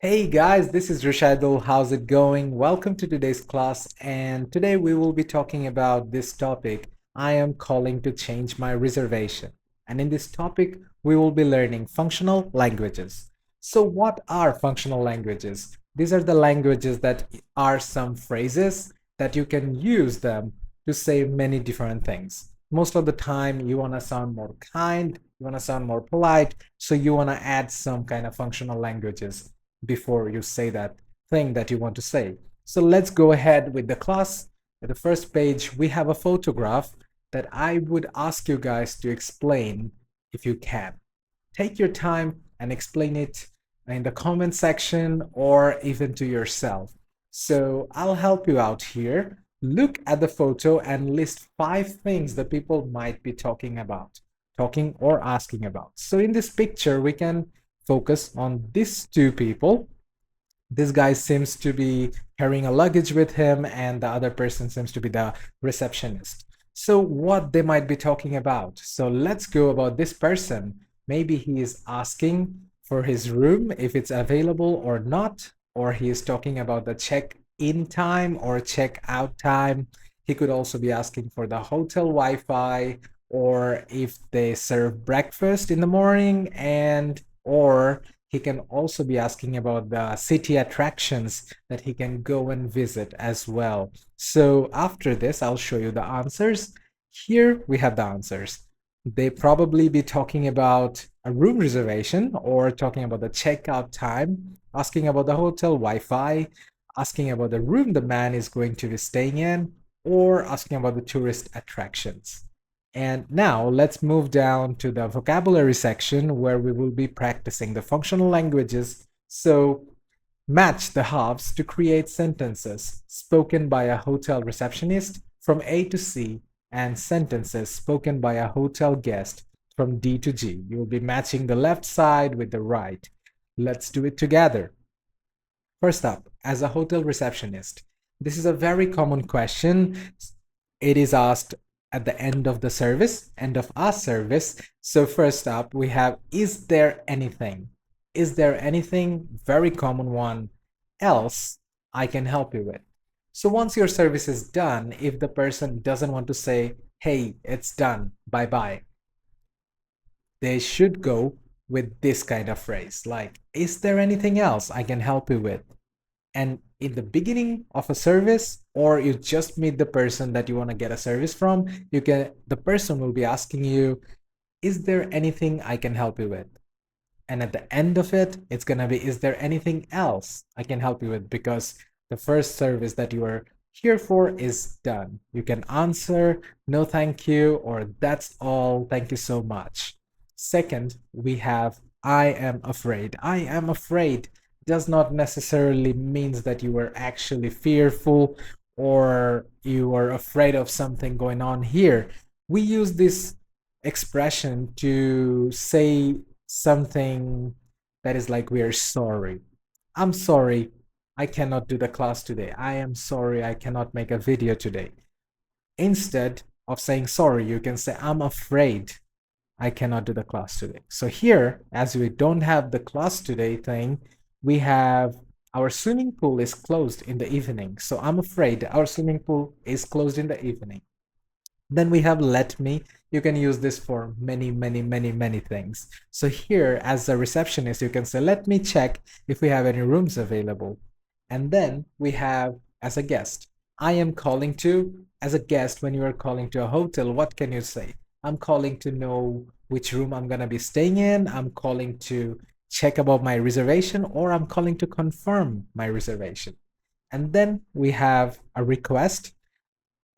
Hey guys, this is Rishadul. How's it going? Welcome to today's class. And today we will be talking about this topic. I am calling to change my reservation. And in this topic, we will be learning functional languages. So, what are functional languages? These are the languages that are some phrases that you can use them to say many different things. Most of the time, you want to sound more kind, you want to sound more polite, so you want to add some kind of functional languages before you say that thing that you want to say. So let's go ahead with the class. At the first page, we have a photograph that I would ask you guys to explain if you can. Take your time and explain it in the comment section or even to yourself. So I'll help you out here. Look at the photo and list 5 things that people might be talking about, talking or asking about. So in this picture, we can focus on these two people. This guy seems to be carrying a luggage with him, and the other person seems to be the receptionist. So, what they might be talking about. So, let's go about this person. Maybe he is asking for his room if it's available or not, or he is talking about the check in time or check out time. He could also be asking for the hotel Wi Fi or if they serve breakfast in the morning, and or he can also be asking about the city attractions that he can go and visit as well. So after this, I'll show you the answers. Here we have the answers. They probably be talking about a room reservation or talking about the checkout time, asking about the hotel Wi-Fi, asking about the room the man is going to be staying in, or asking about the tourist attractions. And now let's move down to the vocabulary section where we will be practicing the functional languages. So match the halves to create sentences spoken by a hotel receptionist from A to C and sentences spoken by a hotel guest from D to G. You will be matching the left side with the right. Let's do it together. First up, as a hotel receptionist, this is a very common question. It is asked at the end of the service, end of our service. So first up, we have, is there anything? Is there anything? Very common one. Else I can help you with. So once your service is done, if the person doesn't want to say, hey, it's done, bye bye, they should go with this kind of phrase like, is there anything else I can help you with? And in the beginning of a service, or you just meet the person that you want to get a service from, the person will be asking you, is there anything I can help you with? And at the end of it, it's going to be, is there anything else I can help you with? Because the first service that you are here for is done. You can answer no thank you, or that's all, thank you so much. Second, we have I am afraid. I am afraid does not necessarily means that you were actually fearful or you are afraid of something going on here. We use this expression to say something that is like, we are sorry. I'm sorry, I cannot do the class today. I am sorry, I cannot make a video today. Instead of saying sorry, you can say, I'm afraid I cannot do the class today. So here, as we don't have the class today thing, we have our swimming pool is closed in the evening. So I'm afraid our swimming pool is closed in the evening. Then we have let me. You can use this for many, many, many, many things. So here, as a receptionist, you can say, let me check if we have any rooms available. And then we have as a guest. I am calling to, as a guest, when you are calling to a hotel, what can you say? I'm calling to know which room I'm going to be staying in. I'm calling to check about my reservation, or I'm calling to confirm my reservation. And then we have a request,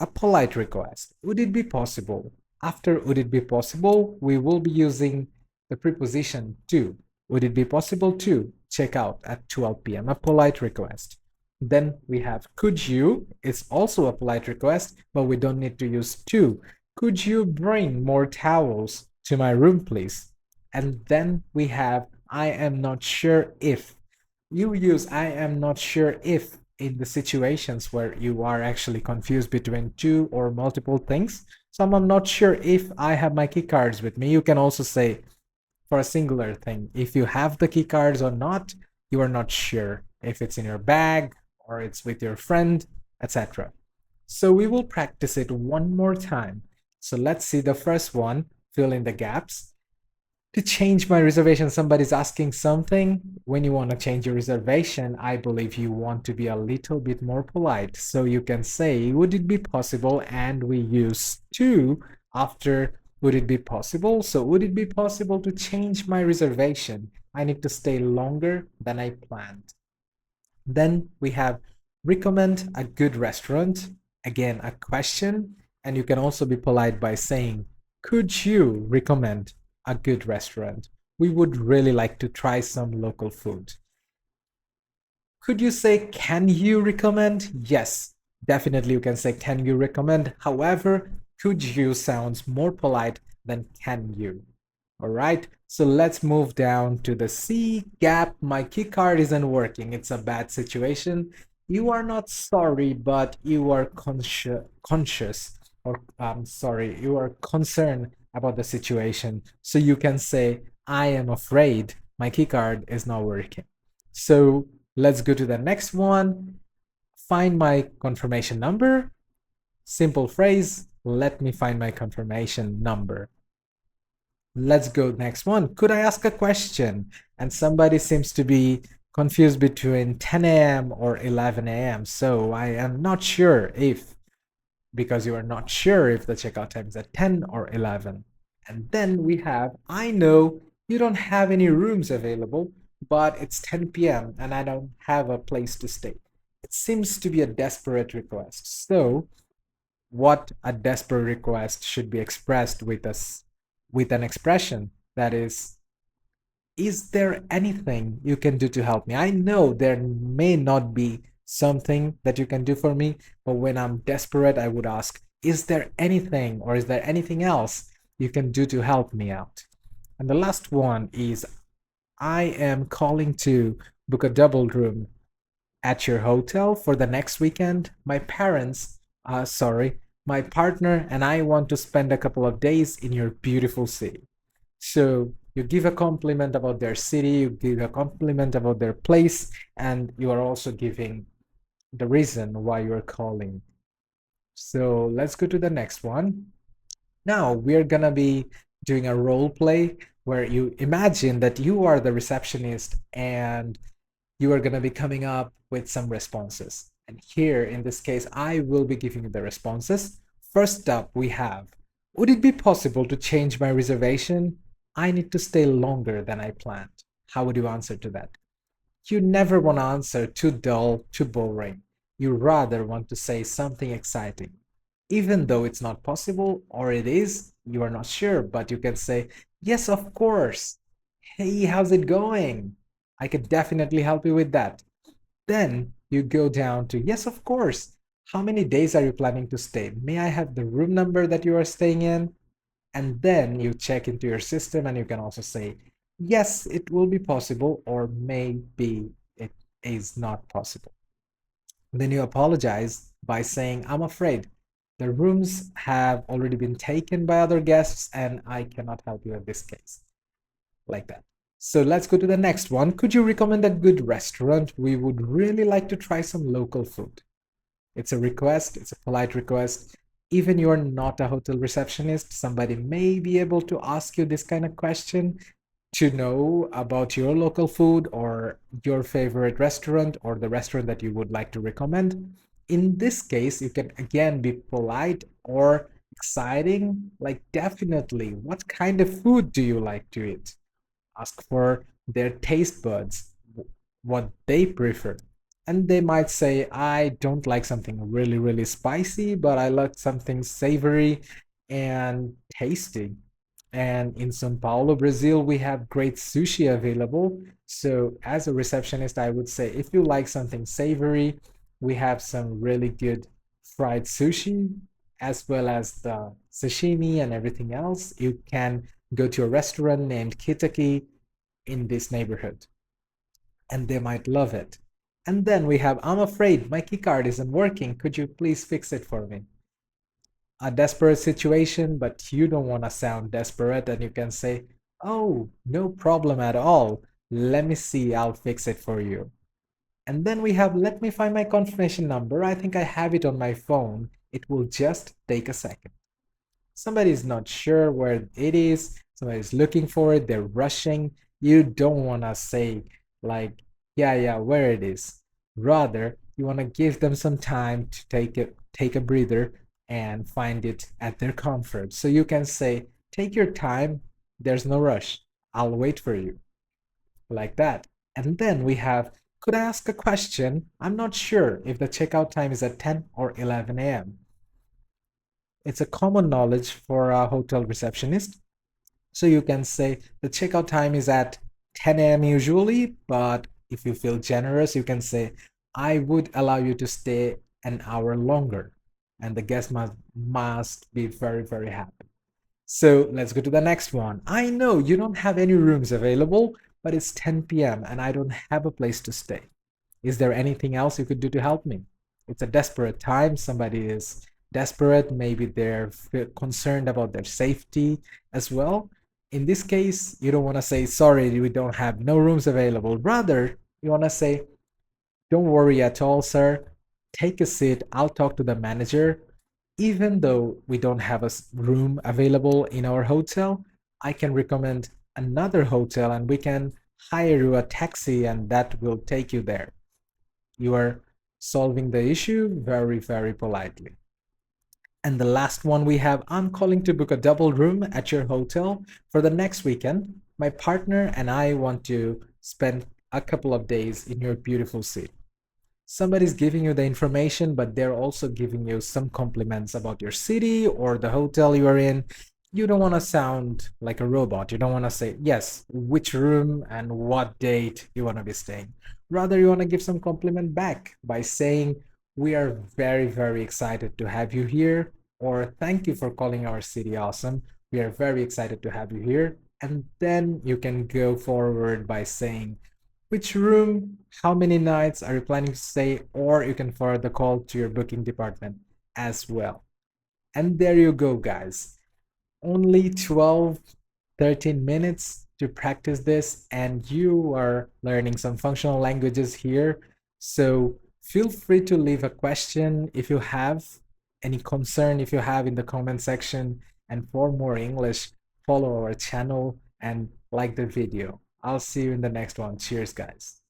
a polite request. Would it be possible? After would it be possible, we will be using the preposition to. Would it be possible to check out at 12 p.m.? A polite request. Then we have could you. It's also a polite request, but we don't need to use to. Could you bring more towels to my room, please? And then we have I am not sure if. You use I am not sure if in the situations where you are actually confused between two or multiple things. So I'm not sure if I have my key cards with me. You can also say for a singular thing, if you have the key cards or not, You are not sure if it's in your bag or it's with your friend, etc. So we will practice it one more time. So let's see the first one, fill in the gaps. To change my reservation, somebody's asking something. When you want to change your reservation, I believe you want to be a little bit more polite. So you can say, would it be possible? And we use to after would it be possible? So would it be possible to change my reservation? I need to stay longer than I planned. Then we have recommend a good restaurant. Again, a question. And you can also be polite by saying, could you recommend a good restaurant? We would really like to try some local food. Could you say, can you recommend? Yes, definitely you can say, can you recommend? However, could you sounds more polite than can you. All right, so let's move down to the C gap. My key card isn't working. It's a bad situation. You are not sorry, but you are conscious, or I'm sorry, you are concerned about the situation. So you can say, I am afraid my key card is not working. So let's go to the next one. Find my confirmation number. Simple phrase, let me find my confirmation number. Let's go next one. Could I ask a question? And somebody seems to be confused between 10 a.m. or 11 a.m. So I am not sure if, because you are not sure if the checkout time is at 10 or 11. And then we have, I know you don't have any rooms available, but it's 10 p.m. and I don't have a place to stay. It seems to be a desperate request. So what a desperate request should be expressed with us with an expression that is there anything you can do to help me? I know there may not be something that you can do for me, but when I'm desperate, I would ask, is there anything or is there anything else you can do to help me out? And the last one is, I am calling to book a double room at your hotel for the next weekend. My parents, sorry, my partner and I want to spend a couple of days in your beautiful city. So you give a compliment about their city, you give a compliment about their place, and you are also giving the reason why you're calling. So let's go to the next one. Now we're gonna be doing a role play where you imagine that you are the receptionist and you are gonna be coming up with some responses. And here in this case, I will be giving you the responses. First up, we have, would it be possible to change my reservation? I need to stay longer than I planned. How would you answer to that? You never want to answer too dull, too boring. You rather want to say something exciting. Even though it's not possible, or it is, you are not sure, but you can say, yes, of course. Hey, how's it going? I could definitely help you with that. Then you go down to, yes, of course. How many days are you planning to stay? May I have the room number that you are staying in? And then you check into your system and you can also say, yes, it will be possible, or maybe it is not possible. Then you apologize by saying, I'm afraid the rooms have already been taken by other guests and I cannot help you in this case. Like that. So let's go to the next one. Could you recommend a good restaurant? We would really like to try some local food. It's a request, it's a polite request. Even you're not a hotel receptionist, somebody may be able to ask you this kind of question to know about your local food or your favorite restaurant or the restaurant that you would like to recommend. In this case, you can again be polite or exciting, like definitely, what kind of food do you like to eat? Ask for their taste buds, what they prefer. And they might say, I don't like something really, really spicy, but I like something savory and tasty. And in Sao Paulo, Brazil, we have great sushi available. So, as a receptionist, I would say if you like something savory, we have some really good fried sushi, as well as the sashimi and everything else. You can go to a restaurant named Kitaki in this neighborhood, and they might love it. And then we have, I'm afraid my keycard isn't working. Could you please fix it for me? A desperate situation, but you don't want to sound desperate, and you can say, oh, no problem at all. Let me see, I'll fix it for you. And then we have, let me find my confirmation number. I think I have it on my phone. It will just take a second. Somebody's not sure where it is, somebody's looking for it, they're rushing. You don't want to say, like, yeah, where it is. Rather, you want to give them some time to take a breather and find it at their comfort. So you can say, take your time, there's no rush. I'll wait for you. Like that. And then we have, could I ask a question? I'm not sure if the checkout time is at 10 or 11 a.m. It's a common knowledge for a hotel receptionist. So you can say the checkout time is at 10 a.m. usually, but if you feel generous, you can say, I would allow you to stay an hour longer. And the guest must be very, very happy. So let's go to the next one. I know you don't have any rooms available, but it's 10 p.m. and I don't have a place to stay. Is there anything else you could do to help me? It's a desperate time. Somebody is desperate. Maybe they're concerned about their safety as well. In this case, you don't want to say, sorry, we don't have no rooms available. Rather, you want to say, don't worry at all, sir. Take a seat. I'll talk to the manager. Even though we don't have a room available in our hotel, I can recommend another hotel and we can hire you a taxi and that will take you there. You are solving the issue very, very politely. And the last one we have, I'm calling to book a double room at your hotel for the next weekend. My partner and I want to spend a couple of days in your beautiful city. Somebody's giving you the information, but they're also giving you some compliments about your city or the hotel you are in. You don't want to sound like a robot. You don't want to say, yes, which room and what date you want to be staying. Rather, you want to give some compliment back by saying, we are very, very excited to have you here, or thank you for calling our city awesome. We are very excited to have you here. And then you can go forward by saying, which room, how many nights are you planning to stay, or you can forward the call to your booking department as well. And there you go, guys. Only 12, 13 minutes to practice this, and you are learning some functional languages here. So feel free to leave a question if you have any concern, if you have in the comment section. And for more English, follow our channel and like the video. I'll see you in the next one. Cheers, guys.